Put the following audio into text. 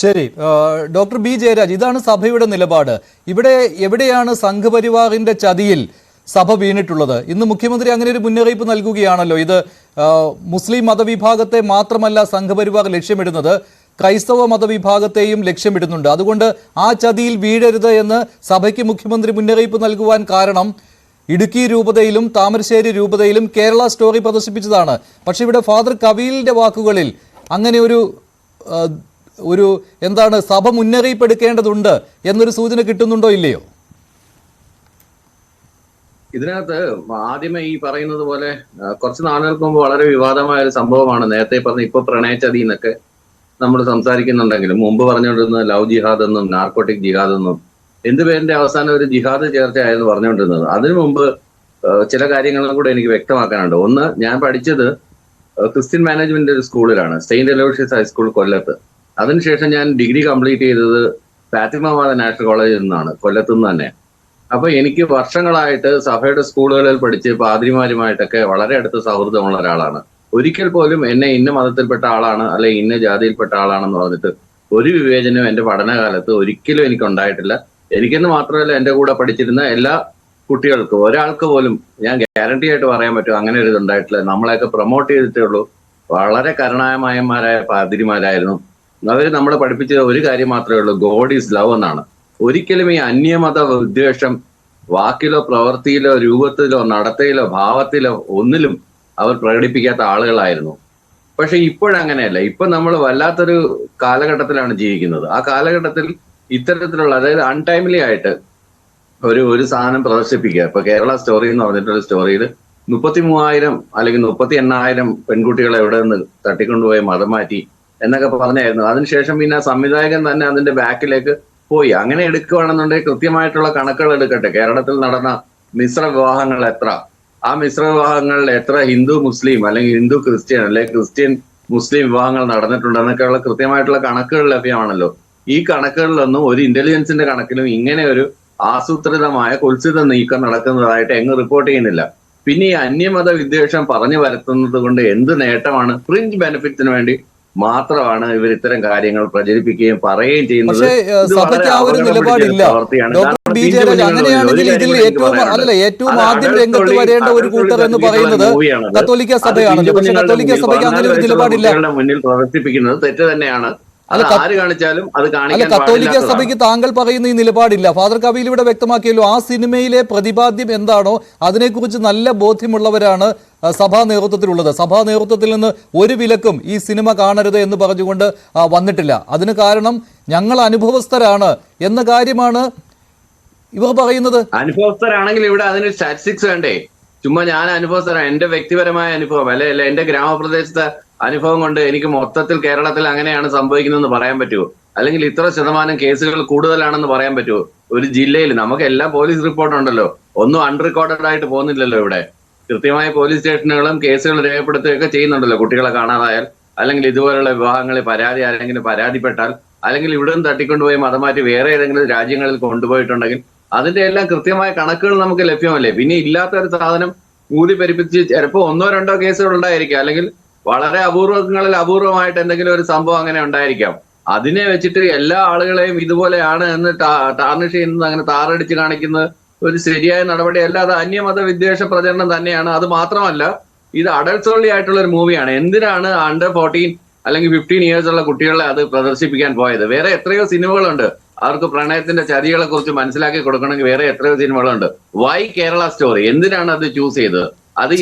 ശരി, doctor B Jayaraj, ഇതാണ് സഭയുടെ നിലപാട്. ഇവിടെ എവിടെയാണ് സംഘപരിവാറിന്റെ ചതിയിൽ സഭ വീണിട്ടുള്ളത്? ഇന്ന് മുഖ്യമന്ത്രി അങ്ങനെ ഒരു മുന്നറിയിപ്പ് നൽകുകയാണല്ലോ. ഇത് മുസ്ലിം മതവിഭാഗത്തെ മാത്രമല്ല സംഘപരിവാർ ലക്ഷ്യമിടുന്നത്, ക്രൈസ്തവ മതവിഭാഗത്തെയും ലക്ഷ്യമിടുന്നുണ്ട്. അതുകൊണ്ട് ആ ചതിയിൽ വീഴരുത് എന്ന് സഭയ്ക്ക് മുഖ്യമന്ത്രി മുന്നറിയിപ്പ് നൽകുവാൻ കാരണം ഇടുക്കി രൂപതയിലും താമരശ്ശേരി രൂപതയിലും കേരള സ്റ്റോറി പ്രദർശിപ്പിച്ചതാണ്. പക്ഷെ ഇവിടെ ഫാദർ കവീലിന്റെ വാക്കുകളിൽ അങ്ങനെ ഒരു എന്താണ്, സഭ മുന്നറിയിപ്പ് എടുക്കേണ്ടതുണ്ട് എന്നൊരു സൂചന കിട്ടുന്നുണ്ടോ ഇല്ലയോ? ഇതിനകത്ത് ആദ്യമേ ഈ പറയുന്നത് പോലെ കുറച്ച് നാളുകൾക്ക് മുമ്പ് വളരെ വിവാദമായ ഒരു സംഭവമാണ്. നേരത്തെ പറഞ്ഞ ഇപ്പൊ പ്രണയച്ചതി എന്നൊക്കെ നമ്മൾ സംസാരിക്കുന്നുണ്ടെങ്കിലും മുമ്പ് പറഞ്ഞുകൊണ്ടിരുന്നത് ലവ് ജിഹാദ് എന്നും നാർക്കോട്ടിക് ജിഹാദ് എന്നും എന്ത് പേരിന്റെ അവസാനം ഒരു ജിഹാദ് ചേർച്ചയായിരുന്നു പറഞ്ഞുകൊണ്ടിരുന്നത്. അതിനു മുമ്പ് ചില കാര്യങ്ങളും കൂടെ എനിക്ക് വ്യക്തമാക്കാനുണ്ട്. ഒന്ന്, ഞാൻ പഠിച്ചത് ക്രിസ്ത്യൻ മാനേജ്മെന്റ് ഒരു സ്കൂളിലാണ്, സെയിന്റ് അലോഷ്യസ് ഹൈസ്കൂൾ കൊല്ലത്ത്. അതിനുശേഷം ഞാൻ ഡിഗ്രി കംപ്ലീറ്റ് ചെയ്തത് ഫാത്തിമ മാത നാഷണൽ കോളേജിൽ നിന്നാണ്, കൊല്ലത്തു നിന്ന് തന്നെ. അപ്പൊ എനിക്ക് വർഷങ്ങളായിട്ട് സഭയുടെ സ്കൂളുകളിൽ പഠിച്ച് പാദ്രിമാരുമായിട്ടൊക്കെ വളരെ അടുത്ത സൗഹൃദമുള്ള ഒരാളാണ്. ഒരിക്കൽ പോലും എന്നെ ഇന്ന മതത്തിൽപ്പെട്ട ആളാണ് അല്ലെ ഇന്ന ജാതിയിൽപ്പെട്ട ആളാണെന്ന് പറഞ്ഞിട്ട് ഒരു വിവേചനവും എന്റെ പഠനകാലത്ത് ഒരിക്കലും എനിക്ക് ഉണ്ടായിട്ടില്ല. എനിക്കെന്ന് മാത്രമല്ല, എന്റെ കൂടെ പഠിച്ചിരുന്ന എല്ലാ കുട്ടികൾക്കും ഒരാൾക്ക് പോലും ഞാൻ ഗ്യാരണ്ടി ആയിട്ട് പറയാൻ പറ്റും അങ്ങനെ ഒരു ഇതുണ്ടായിട്ടില്ല. നമ്മളെയൊക്കെ പ്രൊമോട്ട് ചെയ്തിട്ടേ ഉള്ളൂ. വളരെ കരുണാമയന്മാരായ പാതിരിമാരായിരുന്നു. അവർ നമ്മളെ പഠിപ്പിച്ച ഒരു കാര്യം മാത്രമേ ഉള്ളൂ, ഗോഡ് ഈസ് ലവ് എന്നാണ്. ഒരിക്കലും ഈ അന്യമത വിദ്വേഷം വാക്കിലോ പ്രവൃത്തിയിലോ രൂപത്തിലോ നടത്തയിലോ ഭാവത്തിലോ ഒന്നിലും അവർ പ്രകടിപ്പിക്കാത്ത ആളുകളായിരുന്നു. പക്ഷെ ഇപ്പോഴങ്ങനെയല്ല. ഇപ്പൊ നമ്മൾ വല്ലാത്തൊരു കാലഘട്ടത്തിലാണ് ജീവിക്കുന്നത്. ആ കാലഘട്ടത്തിൽ ഇത്തരത്തിലുള്ള, അതായത് അൺടൈംലി ആയിട്ട് ഒരു സാധനം പ്രദർശിപ്പിക്കുക. ഇപ്പൊ കേരള സ്റ്റോറി എന്ന് പറഞ്ഞിട്ടുള്ള സ്റ്റോറിയിൽ 33,000 അല്ലെങ്കിൽ 38,000 പെൺകുട്ടികളെ എവിടെ നിന്ന് തട്ടിക്കൊണ്ടുപോയി മതം മാറ്റി എന്നൊക്കെ പറഞ്ഞായിരുന്നു. അതിനുശേഷം പിന്നെ സംവിധായകൻ തന്നെ അതിന്റെ ബാക്കിലേക്ക് പോയി. അങ്ങനെ എടുക്കുകയാണെന്നുണ്ടെങ്കിൽ കൃത്യമായിട്ടുള്ള കണക്കുകൾ എടുക്കട്ടെ. കേരളത്തിൽ നടന്ന മിശ്ര വിവാഹങ്ങൾ എത്ര, ആ മിശ്ര വിവാഹങ്ങളിൽ എത്ര ഹിന്ദു മുസ്ലിം അല്ലെങ്കിൽ ഹിന്ദു ക്രിസ്ത്യൻ അല്ലെങ്കിൽ ക്രിസ്ത്യൻ മുസ്ലിം വിവാഹങ്ങൾ നടന്നിട്ടുണ്ടെന്നൊക്കെയുള്ള കൃത്യമായിട്ടുള്ള കണക്കുകൾ ലഭ്യമാണല്ലോ. ഈ കണക്കുകളിലൊന്നും ഒരു ഇന്റലിജൻസിന്റെ കണക്കിലും ഇങ്ങനെ ഒരു ആസൂത്രിതമായ കുൽസിത നീക്കം നടക്കുന്നതായിട്ട് എങ്ങും റിപ്പോർട്ട് ചെയ്യുന്നില്ല. പിന്നെ ഈ അന്യമത വിദ്വേഷം പറഞ്ഞു വരുത്തുന്നത് കൊണ്ട് എന്ത് നേട്ടമാണ്? ഫ്രിഞ്ച് ബെനിഫിറ്റ്സിന് വേണ്ടി മാത്രമാണ് ഇവർ ഇത്തരം കാര്യങ്ങൾ പ്രചരിപ്പിക്കുകയും പറയുകയും ചെയ്യുന്നത്. അങ്ങനെയാണെങ്കിൽ ഇതിൽ ഏറ്റവും ആദ്യം രംഗത്ത് വരേണ്ട ഒരു കൂട്ടർ എന്ന് പറയുന്നത് കത്തോലിക്ക സഭയാണല്ലോ. പക്ഷെ കത്തോലിക്ക സഭയ്ക്ക് അങ്ങനെ ഒരു നിലപാടില്ല. മുന്നിൽ പ്രവർത്തിപ്പിക്കുന്നത് തെറ്റ് തന്നെയാണ്. ആര് കാണിച്ചാലും അത് കാണിക്കാൻ കത്തോലിക്ക സഭയ്ക്ക് താങ്കൾ പറയുന്ന ഈ നിലപാടില്ല. ഫാദർ കവീൽ ഇവിടെ വ്യക്തമാക്കിയല്ലോ, ആ സിനിമയിലെ പ്രതിപാദ്യം എന്താണോ അതിനെക്കുറിച്ച് നല്ല ബോധ്യമുള്ളവരാണ് സഭാ നേതൃത്വത്തിലുള്ളത്. സഭാ നേതൃത്വത്തിൽ നിന്ന് ഒരു വിലക്കും ഈ സിനിമ കാണരുത് എന്ന് പറഞ്ഞുകൊണ്ട് വന്നിട്ടില്ല. അതിന് കാരണം ഞങ്ങൾ അനുഭവസ്ഥരാണ് എന്ന കാര്യമാണ് ഇവർ പറയുന്നത്. അനുഭവസ്ഥരാണെങ്കിൽ ഇവിടെ അതിന് സ്റ്റാറ്റിസ്റ്റിക്സ് വേണ്ടേ? ചുമ്മാ ഞാൻ അനുഭവസ്ഥരാണ്, എന്റെ വ്യക്തിപരമായ അനുഭവം അല്ലെ എന്റെ ഗ്രാമപ്രദേശത്തെ അനുഭവം കൊണ്ട് എനിക്ക് മൊത്തത്തിൽ കേരളത്തിൽ അങ്ങനെയാണ് സംഭവിക്കുന്നതെന്ന് പറയാൻ പറ്റുമോ? അല്ലെങ്കിൽ ഇത്ര ശതമാനം കേസുകൾ കൂടുതലാണെന്ന് പറയാൻ പറ്റുമോ? ഒരു ജില്ലയിൽ നമുക്ക് എല്ലാ പോലീസ് റിപ്പോർട്ടുണ്ടല്ലോ, ഒന്നും അൺറിക്കോർഡഡ് ആയിട്ട് പോകുന്നില്ലല്ലോ. ഇവിടെ കൃത്യമായ പോലീസ് സ്റ്റേഷനുകളും കേസുകൾ രേഖപ്പെടുത്തുകയൊക്കെ ചെയ്യുന്നുണ്ടല്ലോ. കുട്ടികളെ കാണാതായാൽ അല്ലെങ്കിൽ ഇതുപോലുള്ള വിവാഹങ്ങളിൽ ആരെങ്കിലും പരാതിപ്പെട്ടാൽ അല്ലെങ്കിൽ ഇവിടെ നിന്ന് തട്ടിക്കൊണ്ടുപോയി മതം മാറ്റി വേറെ ഏതെങ്കിലും രാജ്യങ്ങളിൽ കൊണ്ടുപോയിട്ടുണ്ടെങ്കിൽ അതിന്റെ എല്ലാം കൃത്യമായ കണക്കുകൾ നമുക്ക് ലഭ്യമല്ലേ. പിന്നെ ഇല്ലാത്ത ഒരു സാധനം ഊതിപ്പെരിപ്പിച്ച് ചിലപ്പോൾ 1-2 കേസുകൾ ഉണ്ടായിരിക്കാം, അല്ലെങ്കിൽ വളരെ അപൂർവമായിട്ട് എന്തെങ്കിലും ഒരു സംഭവം അങ്ങനെ ഉണ്ടായിരിക്കാം. അതിനെ വെച്ചിട്ട് എല്ലാ ആളുകളെയും ഇതുപോലെയാണ് എന്ന് ടാർണിഷ് ചെയ്യുന്നത്, അങ്ങനെ താറടിച്ച് കാണിക്കുന്നത് ഒരു ശരിയായ നടപടി അല്ല. അത് അന്യമത വിദ്വേഷ പ്രചരണം തന്നെയാണ്. അത് മാത്രമല്ല, ഇത് അഡൾട്ട്സ് ഓൺലി ആയിട്ടുള്ള ഒരു മൂവിയാണ്. എന്തിനാണ് അണ്ടർ 14 അല്ലെങ്കിൽ 15 ഇയേഴ്സ് ഉള്ള കുട്ടികളെ അത് പ്രദർശിപ്പിക്കാൻ പോയത്? വേറെ എത്രയോ സിനിമകളുണ്ട്. അവർക്ക് പ്രണയത്തിന്റെ ചതികളെ കുറിച്ച് മനസ്സിലാക്കി കൊടുക്കണമെങ്കിൽ വേറെ എത്രയോ സിനിമകളുണ്ട്. Y Kerala story? എന്തിനാണ് അത് ചൂസ് ചെയ്തത്? അത്